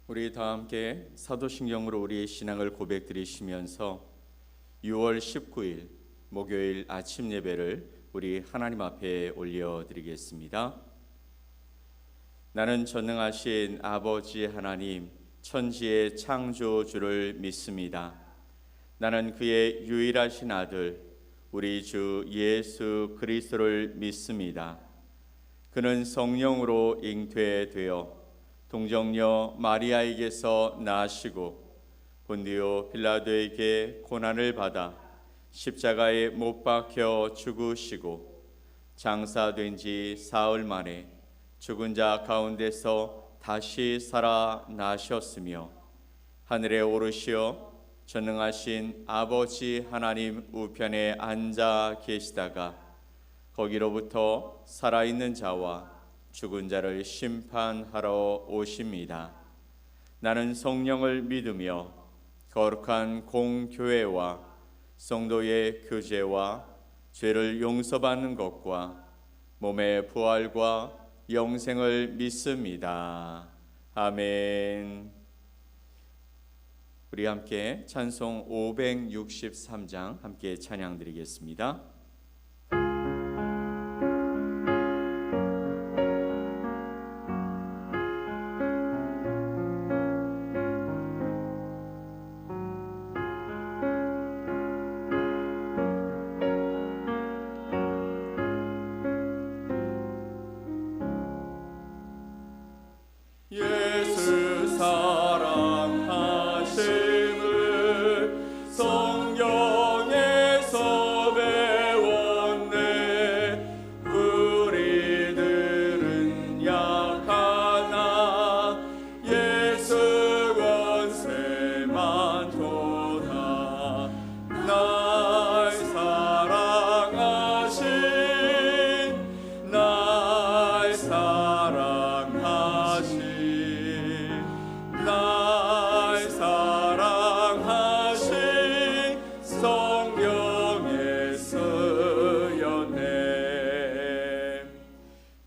우리 다 함께 사도신경으로 우리의 신앙을 고백드리시면서 6월 19일 목요일 아침 예배를 우리 하나님 앞에 올려드리겠습니다. 나는 전능하신 아버지 하나님 천지의 창조주를 믿습니다. 나는 그의 유일하신 아들 우리 주 예수 그리스도를 믿습니다. 그는 성령으로 잉태되어 동정녀 마리아에게서 나시고 본디오 빌라도에게 고난을 받아 십자가에 못 박혀 죽으시고 장사된 지 사흘 만에 죽은 자 가운데서 다시 살아나셨으며 하늘에 오르시어 전능하신 아버지 하나님 우편에 앉아 계시다가 거기로부터 살아있는 자와 죽은 자를 심판하러 오십니다. 나는 성령을 믿으며 거룩한 공교회와 성도의 교제와 죄를 용서받는 것과 몸의 부활과 영생을 믿습니다. 아멘. 우리 함께 찬송 563장 함께 찬양드리겠습니다.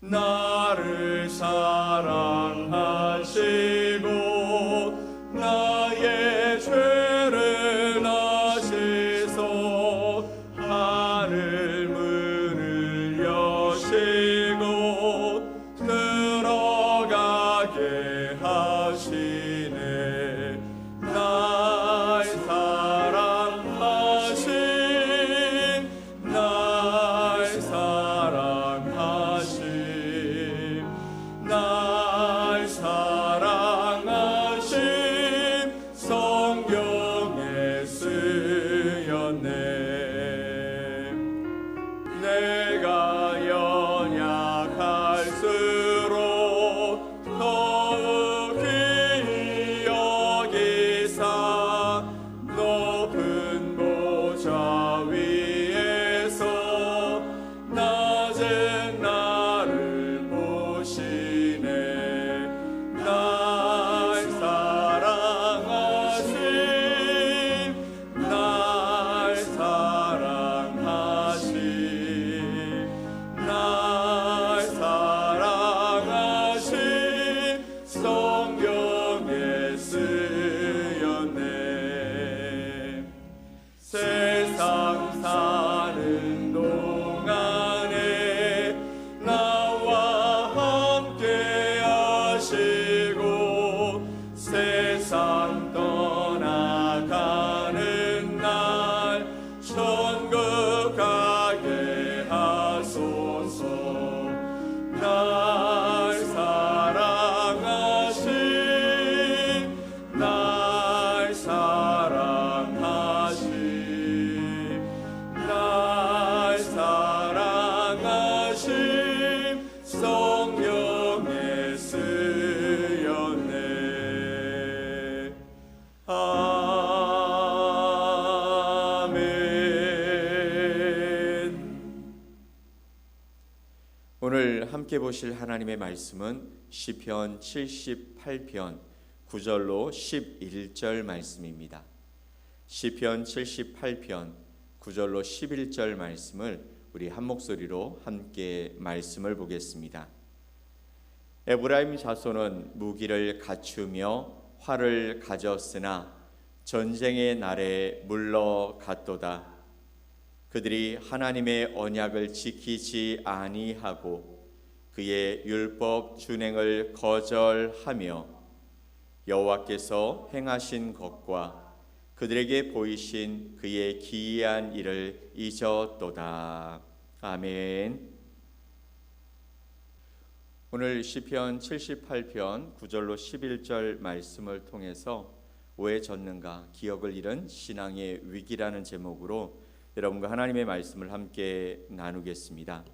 나를 사랑하시고 나의 죄를 아시소 하늘 문을 여시고 들어가게 하시네 날 사랑하신 날 사랑하신 날 사랑하신 성경에 쓰였네 내가 연약할수록 더욱이 여기사 높은 보좌 위에서 낮은 나를 보시네 날 사랑하신 날 사랑하신 날 사랑하신 성경에 쓰였네 세상 사는 동안에 나와 함께 하시고 세상 떠나가는 날 천국 가게 하소서 날 사랑하신 날 사랑하신 날 사랑하신 성경에 쓰였네 아멘. 오늘 함께 보실 하나님의 말씀은 시편 78편 9절로 11절 말씀입니다. 시편 78편 9절로 11절 말씀을 우리 한 목소리로 함께 말씀을 보겠습니다. 에브라임 자손은 무기를 갖추며 활을 가졌으나 전쟁의 날에 물러갔도다. 그들이 하나님의 언약을 지키지 아니하고 그의 율법 준행을 거절하며 여호와께서 행하신 것과 그들에게 보이신 그의 기이한 일을 잊었도다. 아멘. 오늘 시편 78편 9절로 11절 말씀을 통해서 왜 졌는가, 기억을 잃은 신앙의 위기라는 제목으로 여러분과 하나님의 말씀을 함께 나누겠습니다.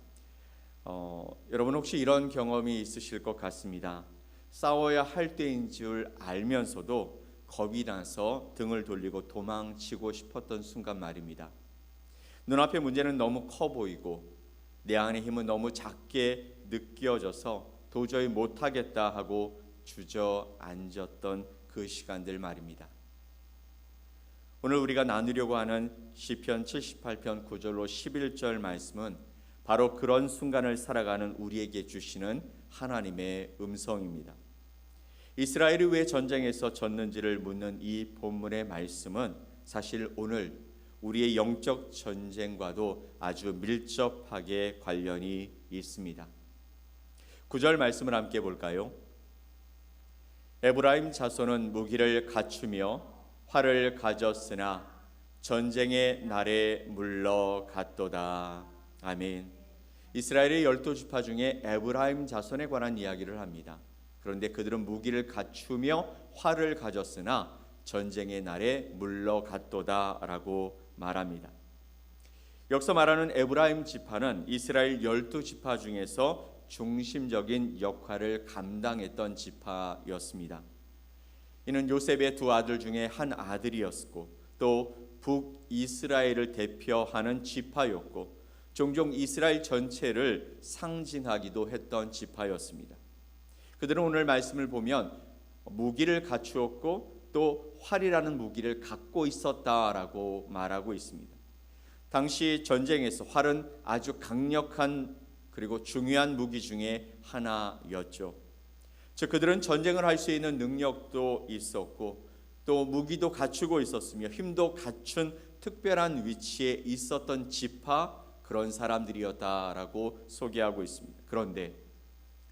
여러분 혹시 이런 경험이 있으실 것 같습니다. 싸워야 할 때인 줄 알면서도 겁이 나서 등을 돌리고 도망치고 싶었던 순간 말입니다. 눈앞의 문제는 너무 커 보이고 내 안의 힘은 너무 작게 느껴져서 도저히 못하겠다 하고 주저앉았던 그 시간들 말입니다. 오늘 우리가 나누려고 하는 시편 78편 9절로 11절 말씀은 바로 그런 순간을 살아가는 우리에게 주시는 하나님의 음성입니다. 이스라엘이 왜 전쟁에서 졌는지를 묻는 이 본문의 말씀은 사실 오늘 우리의 영적 전쟁과도 아주 밀접하게 관련이 있습니다. 9절 말씀을 함께 볼까요? 에브라임 자손은 무기를 갖추며 활을 가졌으나 전쟁의 날에 물러갔도다. 아멘. 이스라엘의 12지파 중에 에브라임 자손에 관한 이야기를 합니다. 그런데 그들은 무기를 갖추며 활을 가졌으나 전쟁의 날에 물러갔도다라고 말합니다. 여기서 말하는 에브라임 지파는 이스라엘 12지파 중에서 중심적인 역할을 감당했던 지파였습니다. 이는 요셉의 두 아들 중에 한 아들이었고 또 북이스라엘을 대표하는 지파였고 종종 이스라엘 전체를 상징하기도 했던 지파였습니다. 그들은 오늘 말씀을 보면 무기를 갖추었고 또 활이라는 무기를 갖고 있었다라고 말하고 있습니다. 당시 전쟁에서 활은 아주 강력한 그리고 중요한 무기 중에 하나였죠. 즉 그들은 전쟁을 할 수 있는 능력도 있었고 또 무기도 갖추고 있었으며 힘도 갖춘 특별한 위치에 있었던 지파, 그런 사람들이었다라고 소개하고 있습니다. 그런데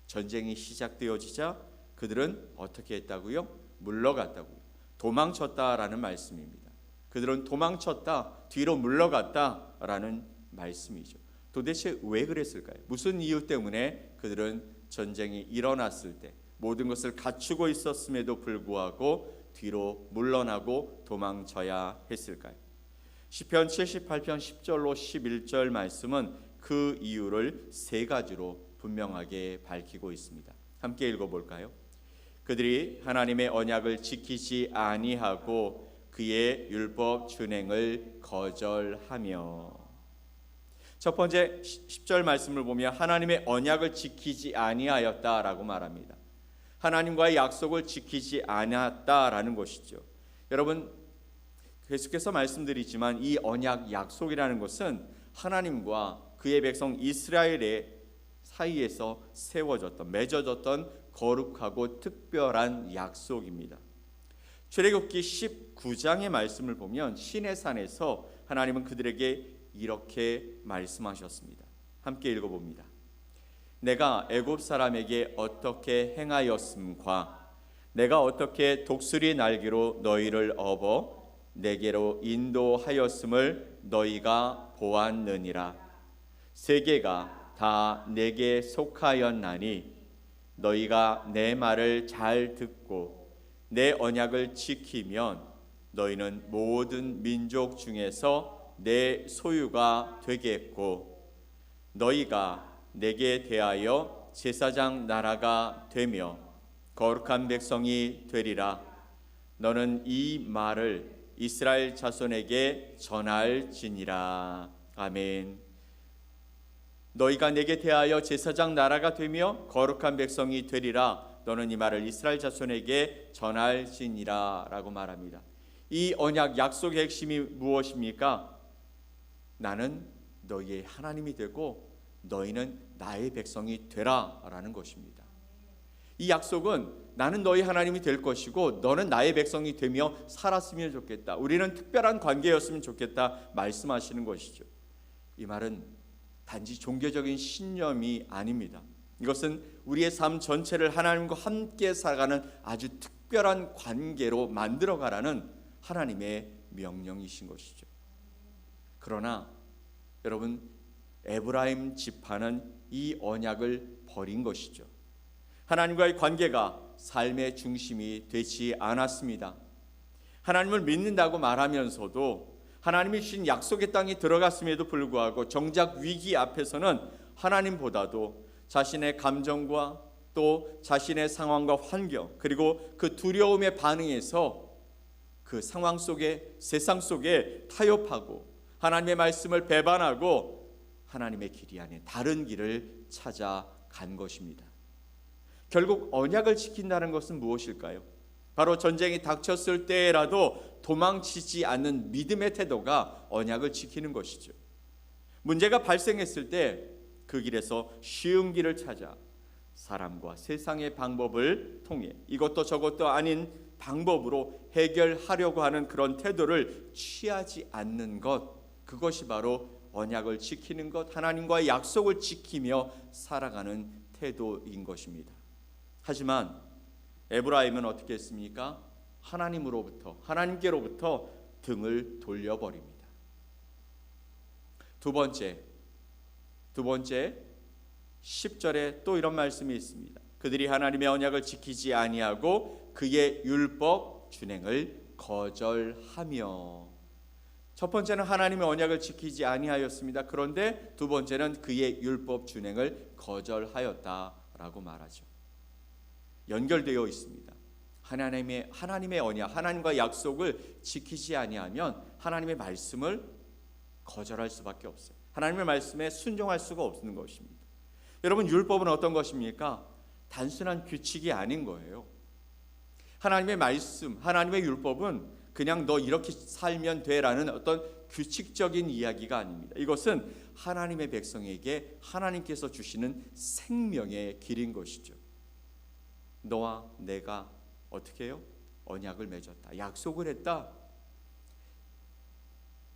전쟁이 시작되어지자 그들은 어떻게 했다고요? 물러갔다고요. 도망쳤다라는 말씀입니다. 그들은 도망쳤다, 뒤로 물러갔다라는 말씀이죠. 도대체 왜 그랬을까요? 무슨 이유 때문에 그들은 전쟁이 일어났을 때 모든 것을 갖추고 있었음에도 불구하고 뒤로 물러나고 도망쳐야 했을까요? 시편 78편 10절로 11절 말씀은 그 이유를 세 가지로 분명하게 밝히고 있습니다. 함께 읽어볼까요? 그들이 하나님의 언약을 지키지 아니하고 그의 율법 준행을 거절하며. 첫 번째 10절 말씀을 보면 하나님의 언약을 지키지 아니하였다라고 말합니다. 하나님과의 약속을 지키지 않았다라는 것이죠. 여러분 계속해서 말씀드리지만 이 언약 약속이라는 것은 하나님과 그의 백성 이스라엘의 사이에서 세워졌던, 맺어졌던 거룩하고 특별한 약속입니다. 출애굽기 19장의 말씀을 보면 시내산에서 하나님은 그들에게 이렇게 말씀하셨습니다. 함께 읽어봅니다. 내가 애굽 사람에게 어떻게 행하였음과 내가 어떻게 독수리 날개로 너희를 업어 내게로 인도하였음을 너희가 보았느니라. 세계가 다 내게 속하였나니 너희가 내 말을 잘 듣고 내 언약을 지키면 너희는 모든 민족 중에서 내 소유가 되겠고 너희가 내게 대하여 제사장 나라가 되며 거룩한 백성이 되리라. 너는 이 말을 이스라엘 자손에게 전할지니라. 아멘. 너희가 내게 대하여 제사장 나라가 되며 거룩한 백성이 되리라. 너는 이 말을 이스라엘 자손에게 전할지니라 라고 말합니다. 이 언약 약속의 핵심이 무엇입니까? 나는 너희의 하나님이 되고 너희는 나의 백성이 되라 라는 것입니다. 이 약속은 나는 너희 하나님이 될 것이고 너는 나의 백성이 되며 살았으면 좋겠다. 우리는 특별한 관계였으면 좋겠다 말씀하시는 것이죠. 이 말은 단지 종교적인 신념이 아닙니다. 이것은 우리의 삶 전체를 하나님과 함께 살아가는 아주 특별한 관계로 만들어가라는 하나님의 명령이신 것이죠. 그러나 여러분, 에브라임 지파는 이 언약을 버린 것이죠. 하나님과의 관계가 삶의 중심이 되지 않았습니다. 하나님을 믿는다고 말하면서도 하나님이 주신 약속의 땅에 들어갔음에도 불구하고 정작 위기 앞에서는 하나님보다도 자신의 감정과 또 자신의 상황과 환경, 그리고 그 두려움에 반응해서 그 상황 속에, 세상 속에 타협하고 하나님의 말씀을 배반하고 하나님의 길이 아닌 다른 길을 찾아간 것입니다. 결국 언약을 지킨다는 것은 무엇일까요? 바로 전쟁이 닥쳤을 때라도 도망치지 않는 믿음의 태도가 언약을 지키는 것이죠. 문제가 발생했을 때 그 길에서 쉬운 길을 찾아 사람과 세상의 방법을 통해 이것도 저것도 아닌 방법으로 해결하려고 하는 그런 태도를 취하지 않는 것, 그것이 바로 언약을 지키는 것, 하나님과의 약속을 지키며 살아가는 태도인 것입니다. 하지만 에브라임은 어떻게 했습니까? 하나님께로부터 등을 돌려버립니다. 두 번째 10절에 또 이런 말씀이 있습니다. 그들이 하나님의 언약을 지키지 아니하고 그의 율법 준행을 거절하며. 첫 번째는 하나님의 언약을 지키지 아니하였습니다. 그런데 두 번째는 그의 율법 준행을 거절하였다라고 말하죠. 연결되어 있습니다. 하나님의 언약, 하나님과 약속을 지키지 아니하면 하나님의 말씀을 거절할 수밖에 없어요. 하나님의 말씀에 순종할 수가 없는 것입니다. 여러분, 율법은 어떤 것입니까? 단순한 규칙이 아닌 거예요. 하나님의 말씀, 하나님의 율법은 그냥 너 이렇게 살면 돼라는 어떤 규칙적인 이야기가 아닙니다. 이것은 하나님의 백성에게 하나님께서 주시는 생명의 길인 것이죠. 너와 내가 어떻게 해요? 언약을 맺었다. 약속을 했다.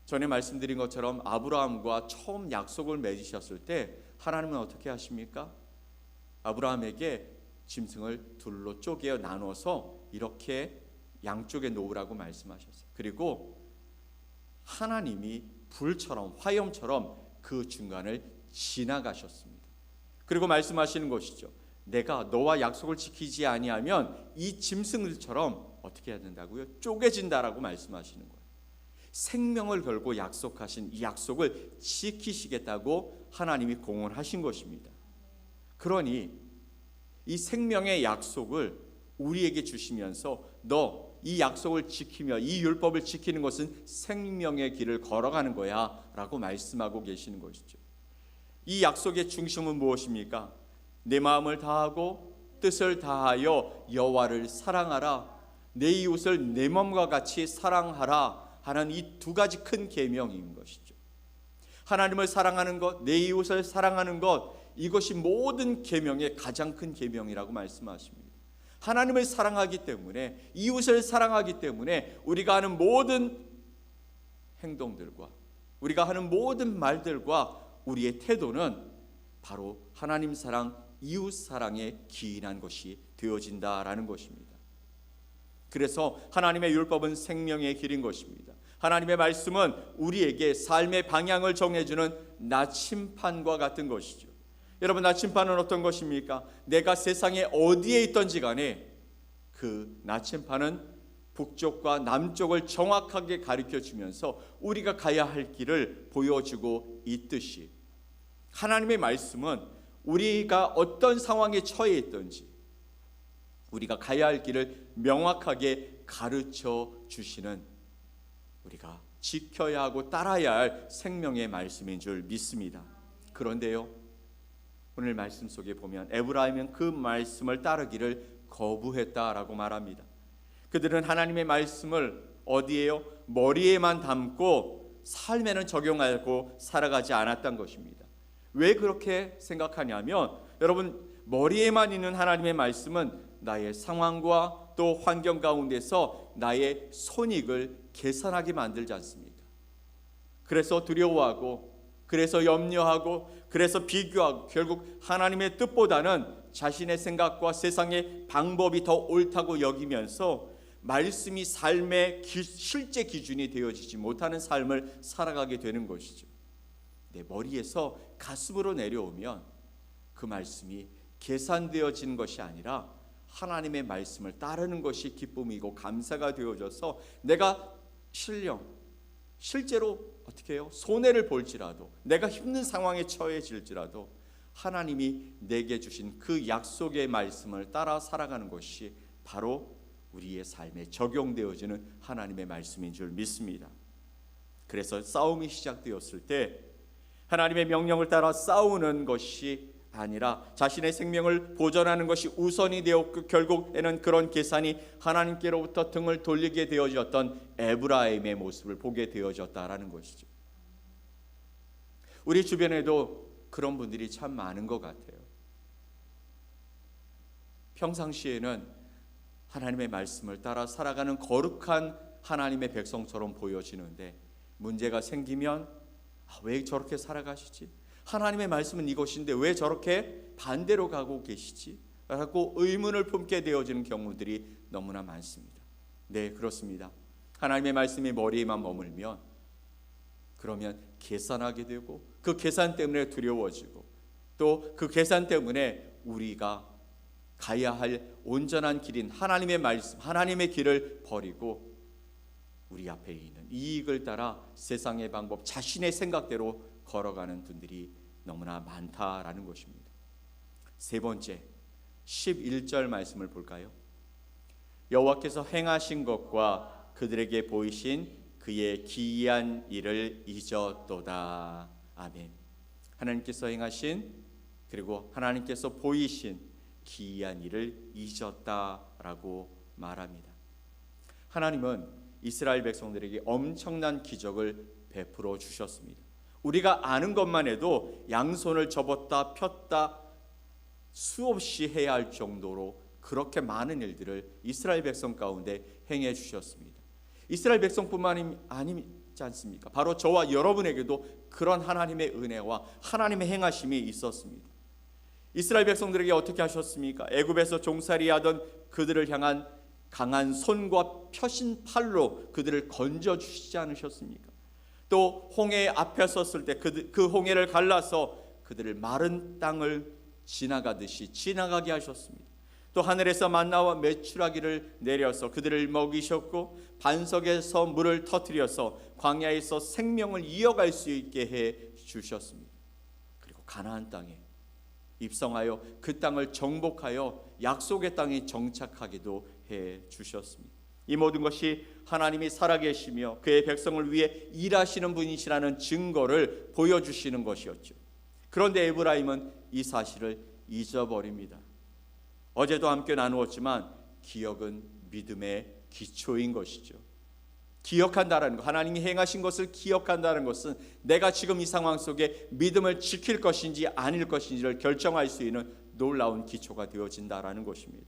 전에 말씀드린 것처럼 아브라함과 처음 약속을 맺으셨을 때 하나님은 어떻게 하십니까? 아브라함에게 짐승을 둘로 쪼개어 나눠서 이렇게 양쪽에 놓으라고 말씀하셨어요. 그리고 하나님이 불처럼, 화염처럼 그 중간을 지나가셨습니다. 그리고 말씀하시는 것이죠. 내가 너와 약속을 지키지 아니하면 이 짐승들처럼 어떻게 해야 된다고요? 쪼개진다라고 말씀하시는 거예요. 생명을 걸고 약속하신 이 약속을 지키시겠다고 하나님이 공언하신 것입니다. 그러니 이 생명의 약속을 우리에게 주시면서 너 이 약속을 지키며 이 율법을 지키는 것은 생명의 길을 걸어가는 거야 라고 말씀하고 계시는 것이죠. 이 약속의 중심은 무엇입니까? 내 마음을 다하고 뜻을 다하여 여호와를 사랑하라, 내 이웃을 내 몸과 같이 사랑하라 하는 이 두 가지 큰 계명인 것이죠. 하나님을 사랑하는 것, 내 이웃을 사랑하는 것, 이것이 모든 계명의 가장 큰 계명이라고 말씀하십니다. 하나님을 사랑하기 때문에, 이웃을 사랑하기 때문에 우리가 하는 모든 행동들과 우리가 하는 모든 말들과 우리의 태도는 바로 하나님 사랑, 이웃 사랑에 기인한 것이 되어진다라는 것입니다. 그래서 하나님의 율법은 생명의 길인 것입니다. 하나님의 말씀은 우리에게 삶의 방향을 정해주는 나침판과 같은 것이죠. 여러분, 나침판은 어떤 것입니까? 내가 세상에 어디에 있든지 간에 그 나침판은 북쪽과 남쪽을 정확하게 가르쳐 주면서 우리가 가야 할 길을 보여주고 있듯이 하나님의 말씀은 우리가 어떤 상황에 처해 있든지 우리가 가야 할 길을 명확하게 가르쳐 주시는, 우리가 지켜야 하고 따라야 할 생명의 말씀인 줄 믿습니다. 그런데요, 오늘 말씀 속에 보면 에브라임은 그 말씀을 따르기를 거부했다라고 말합니다. 그들은 하나님의 말씀을 어디에요? 머리에만 담고 삶에는 적용하고 살아가지 않았던 것입니다. 왜 그렇게 생각하냐면, 여러분, 머리에만 있는 하나님의 말씀은 나의 상황과 또 환경 가운데서 나의 손익을 계산하게 만들지 않습니까? 그래서 두려워하고, 그래서 염려하고, 그래서 비교하고, 결국 하나님의 뜻보다는 자신의 생각과 세상의 방법이 더 옳다고 여기면서 말씀이 삶의 실제 기준이 되어지지 못하는 삶을 살아가게 되는 것이죠. 내 머리에서 가슴으로 내려오면 그 말씀이 계산되어지는 것이 아니라 하나님의 말씀을 따르는 것이 기쁨이고 감사가 되어져서 내가 실제로 어떻게 해요? 손해를 볼지라도, 내가 힘든 상황에 처해질지라도 하나님이 내게 주신 그 약속의 말씀을 따라 살아가는 것이 바로 우리의 삶에 적용되어지는 하나님의 말씀인 줄 믿습니다. 그래서 싸움이 시작되었을 때 하나님의 명령을 따라 싸우는 것이 아니라 자신의 생명을 보존하는 것이 우선이 되었고, 결국에는 그런 계산이 하나님께로부터 등을 돌리게 되어졌던 에브라임의 모습을 보게 되어졌다라는 것이죠. 우리 주변에도 그런 분들이 참 많은 것 같아요. 평상시에는 하나님의 말씀을 따라 살아가는 거룩한 하나님의 백성처럼 보여지는데 문제가 생기면 왜 저렇게 살아가시지? 하나님의 말씀은 이것인데 왜 저렇게 반대로 가고 계시지? 라고 의문을 품게 되어지는 경우들이 너무나 많습니다. 네, 그렇습니다. 하나님의 말씀이 머리에만 머물면 그러면 계산하게 되고, 그 계산 때문에 두려워지고, 또 그 계산 때문에 우리가 가야 할 온전한 길인 하나님의 말씀, 하나님의 길을 버리고 우리 앞에 있는 이익을 따라 세상의 방법, 자신의 생각대로 걸어가는 분들이 너무나 많다라는 것입니다. 세 번째, 11절 말씀을 볼까요? 여호와께서 행하신 것과 그들에게 보이신 그의 기이한 일을 잊었도다. 아멘. 하나님께서 행하신, 그리고 하나님께서 보이신 기이한 일을 잊었다라고 말합니다. 하나님은 이스라엘 백성들에게 엄청난 기적을 베풀어 주셨습니다. 우리가 아는 것만 해도 양손을 접었다 폈다 수없이 해야 할 정도로 그렇게 많은 일들을 이스라엘 백성 가운데 행해 주셨습니다. 이스라엘 백성뿐만이 아니지 않습니까? 바로 저와 여러분에게도 그런 하나님의 은혜와 하나님의 행하심이 있었습니다. 이스라엘 백성들에게 어떻게 하셨습니까? 애굽에서 종살이하던 그들을 향한 강한 손과 펴신 팔로 그들을 건져주시지 않으셨습니까? 또 홍해 앞에 섰을 때 그 홍해를 갈라서 그들을 마른 땅을 지나가듯이 지나가게 하셨습니다. 또 하늘에서 만나와 메추라기를 내려서 그들을 먹이셨고, 반석에서 물을 터뜨려서 광야에서 생명을 이어갈 수 있게 해 주셨습니다. 그리고 가나안 땅에 입성하여 그 땅을 정복하여 약속의 땅에 정착하기도 해 주셨습니다. 이 모든 것이 하나님이 살아계시며 그의 백성을 위해 일하시는 분이시라는 증거를 보여주시는 것이었죠. 그런데 에브라임은 이 사실을 잊어버립니다. 어제도 함께 나누었지만 기억은 믿음의 기초인 것이죠. 기억한다는 것, 하나님이 행하신 것을 기억한다는 것은 내가 지금 이 상황 속에 믿음을 지킬 것인지 아닐 것인지를 결정할 수 있는 놀라운 기초가 되어진다라는 것입니다.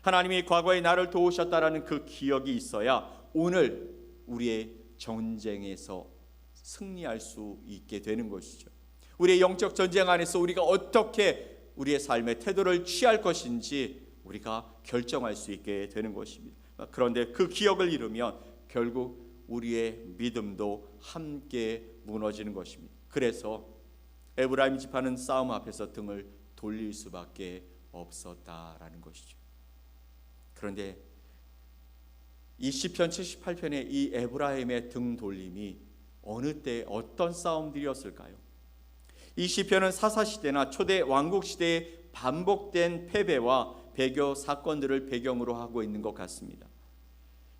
하나님이 과거에 나를 도우셨다라는 그 기억이 있어야 오늘 우리의 전쟁에서 승리할 수 있게 되는 것이죠. 우리의 영적 전쟁 안에서 우리가 어떻게 우리의 삶의 태도를 취할 것인지 우리가 결정할 수 있게 되는 것입니다. 그런데 그 기억을 잃으면 결국 우리의 믿음도 함께 무너지는 것입니다. 그래서 에브라임 지파는 싸움 앞에서 등을 돌릴 수밖에 없었다라는 것이죠. 그런데 이 시편 78편의 이 에브라임의 등 돌림이 어느 때 어떤 싸움들이었을까요? 이 시편은 사사시대나 초대 왕국시대의 반복된 패배와 배교 사건들을 배경으로 하고 있는 것 같습니다.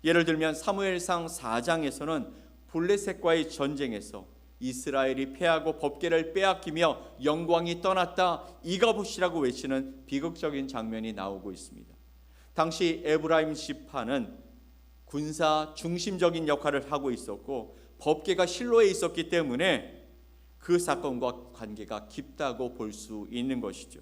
예를 들면 사무엘상 4장에서는 블레셋과의 전쟁에서 이스라엘이 패하고 법궤를 빼앗기며 영광이 떠났다, 이가봇이라고 외치는 비극적인 장면이 나오고 있습니다. 당시 에브라임 지파는 군사 중심적인 역할을 하고 있었고 법궤가 실로에 있었기 때문에 그 사건과 관계가 깊다고 볼 수 있는 것이죠.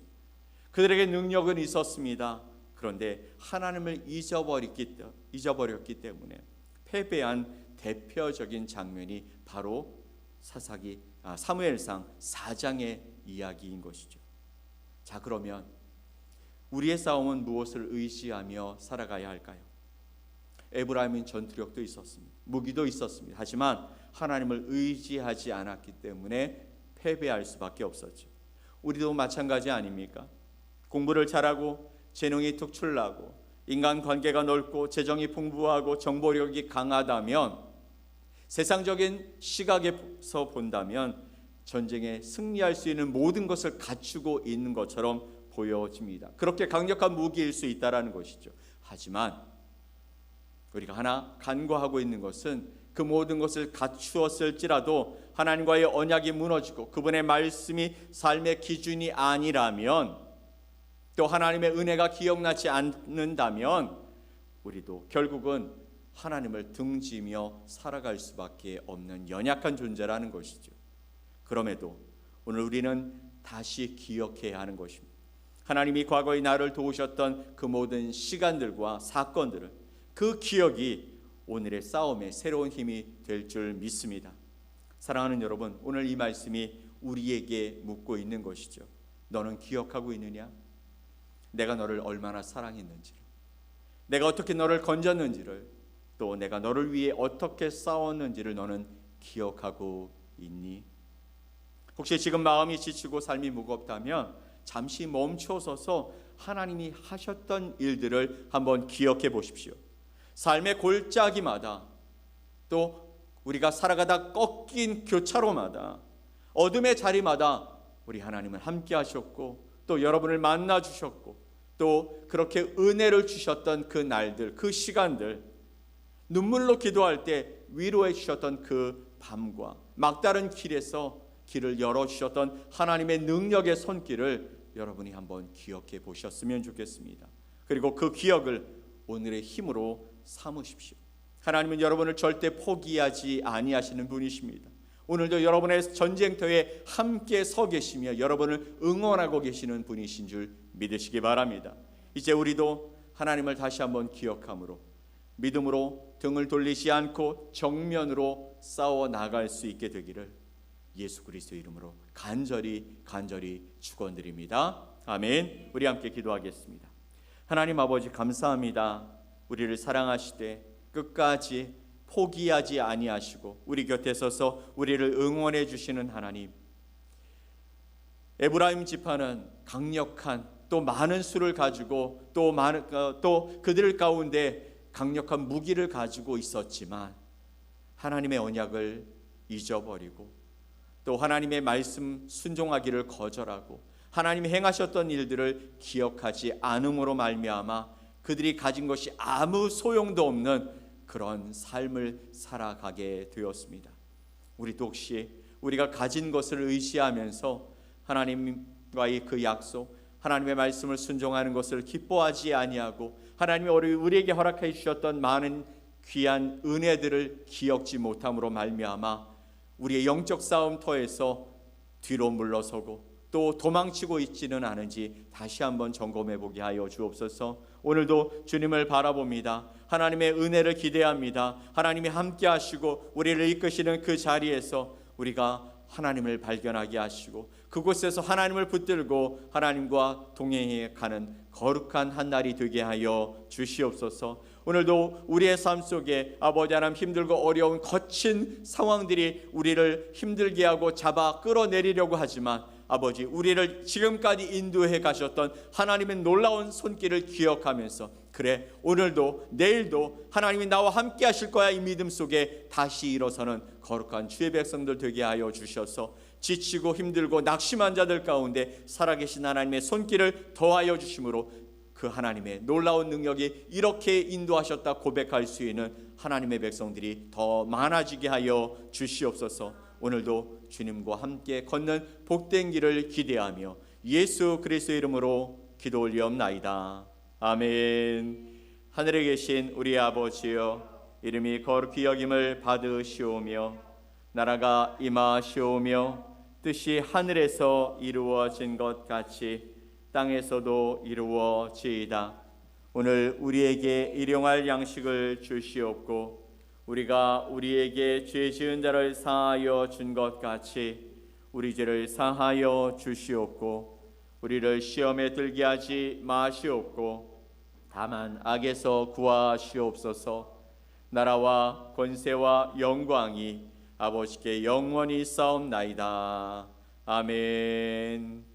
그들에게 능력은 있었습니다. 그런데 하나님을 잊어버렸기 때문에 패배한 대표적인 장면이 바로 사무엘상 4장의 이야기인 것이죠. 자, 그러면 우리의 싸움은 무엇을 의지하며 살아가야 할까요? 에브라임은 전투력도 있었습니다. 무기도 있었습니다. 하지만 하나님을 의지하지 않았기 때문에 패배할 수밖에 없었죠. 우리도 마찬가지 아닙니까? 공부를 잘하고 재능이 특출나고 인간관계가 넓고 재정이 풍부하고 정보력이 강하다면, 세상적인 시각에서 본다면 전쟁에 승리할 수 있는 모든 것을 갖추고 있는 것처럼 보여집니다. 그렇게 강력한 무기일 수 있다는 것이죠. 하지만 우리가 하나 간과하고 있는 것은 그 모든 것을 갖추었을지라도 하나님과의 언약이 무너지고 그분의 말씀이 삶의 기준이 아니라면, 또 하나님의 은혜가 기억나지 않는다면 우리도 결국은 하나님을 등지며 살아갈 수밖에 없는 연약한 존재라는 것이죠. 그럼에도 오늘 우리는 다시 기억해야 하는 것입니다. 하나님이 과거에 나를 도우셨던 그 모든 시간들과 사건들을, 그 기억이 오늘의 싸움에 새로운 힘이 될 줄 믿습니다. 사랑하는 여러분, 오늘 이 말씀이 우리에게 묻고 있는 것이죠. 너는 기억하고 있느냐? 내가 너를 얼마나 사랑했는지를, 내가 어떻게 너를 건졌는지를, 또 내가 너를 위해 어떻게 싸웠는지를 너는 기억하고 있니? 혹시 지금 마음이 지치고 삶이 무겁다면 잠시 멈춰서서 하나님이 하셨던 일들을 한번 기억해 보십시오. 삶의 골짜기마다, 또 우리가 살아가다 꺾인 교차로마다, 어둠의 자리마다 우리 하나님은 함께 하셨고, 또 여러분을 만나 주셨고, 또 그렇게 은혜를 주셨던 그 날들, 그 시간들, 눈물로 기도할 때 위로해 주셨던 그 밤과 막다른 길에서 길을 열어주셨던 하나님의 능력의 손길을 여러분이 한번 기억해 보셨으면 좋겠습니다. 그리고 그 기억을 오늘의 힘으로 삼으십시오. 하나님은 여러분을 절대 포기하지 아니하시는 분이십니다. 오늘도 여러분의 전쟁터에 함께 서 계시며 여러분을 응원하고 계시는 분이신 줄 믿으시기 바랍니다. 이제 우리도 하나님을 다시 한번 기억함으로 믿음으로 등을 돌리지 않고 정면으로 싸워 나갈 수 있게 되기를 예수 그리스도의 이름으로 간절히 축원드립니다. 아멘. 우리 함께 기도하겠습니다. 하나님 아버지, 감사합니다. 우리를 사랑하시되 끝까지 포기하지 아니하시고 우리 곁에 서서 우리를 응원해 주시는 하나님, 에브라임 지파는 강력한 또 많은 수를 가지고 또 그들 가운데 강력한 무기를 가지고 있었지만 하나님의 언약을 잊어버리고 또 하나님의 말씀 순종하기를 거절하고 하나님이 행하셨던 일들을 기억하지 않음으로 말미암아 그들이 가진 것이 아무 소용도 없는 그런 삶을 살아가게 되었습니다. 우리도 혹시 우리가 가진 것을 의지하면서 하나님과의 그 약속, 하나님의 말씀을 순종하는 것을 기뻐하지 아니하고 하나님이 우리에게 허락해 주셨던 많은 귀한 은혜들을 기억지 못함으로 말미암아 우리의 영적 싸움터에서 뒤로 물러서고 또 도망치고 있지는 않은지 다시 한번 점검해 보게 하여 주옵소서. 오늘도 주님을 바라봅니다. 하나님의 은혜를 기대합니다. 하나님이 함께 하시고 우리를 이끄시는 그 자리에서 우리가 하나님을 발견하게 하시고 그곳에서 하나님을 붙들고 하나님과 동행해 가는 거룩한 한 날이 되게 하여 주시옵소서. 오늘도 우리의 삶 속에 아버지 하나님, 힘들고 어려운 거친 상황들이 우리를 힘들게 하고 잡아 끌어내리려고 하지만 아버지, 우리를 지금까지 인도해 가셨던 하나님의 놀라운 손길을 기억하면서 그래, 오늘도 내일도 하나님이 나와 함께 하실 거야, 이 믿음 속에 다시 일어서는 거룩한 주의 백성들 되게 하여 주셔서 지치고 힘들고 낙심한 자들 가운데 살아계신 하나님의 손길을 더하여 주심으로 그 하나님의 놀라운 능력이 이렇게 인도하셨다 고백할 수 있는 하나님의 백성들이 더 많아지게 하여 주시옵소서. 오늘도 주님과 함께 걷는 복된 길을 기대하며 예수 그리스도의 이름으로 기도 올리옵나이다. 아멘. 하늘에 계신 우리 아버지여, 이름이 거룩히 여김을 받으시오며 나라가 임하시오며 뜻이 하늘에서 이루어진 것 같이 땅에서도 이루어지이다. 오늘 우리에게 일용할 양식을 주시옵고 우리가 우리에게 죄 지은 자를 사하여 준 것 같이 우리 죄를 사하여 주시옵고 우리를 시험에 들게 하지 마시옵고 다만 악에서 구하시옵소서. 나라와 권세와 영광이 아버지께 영원히 싸움나이다. 아멘.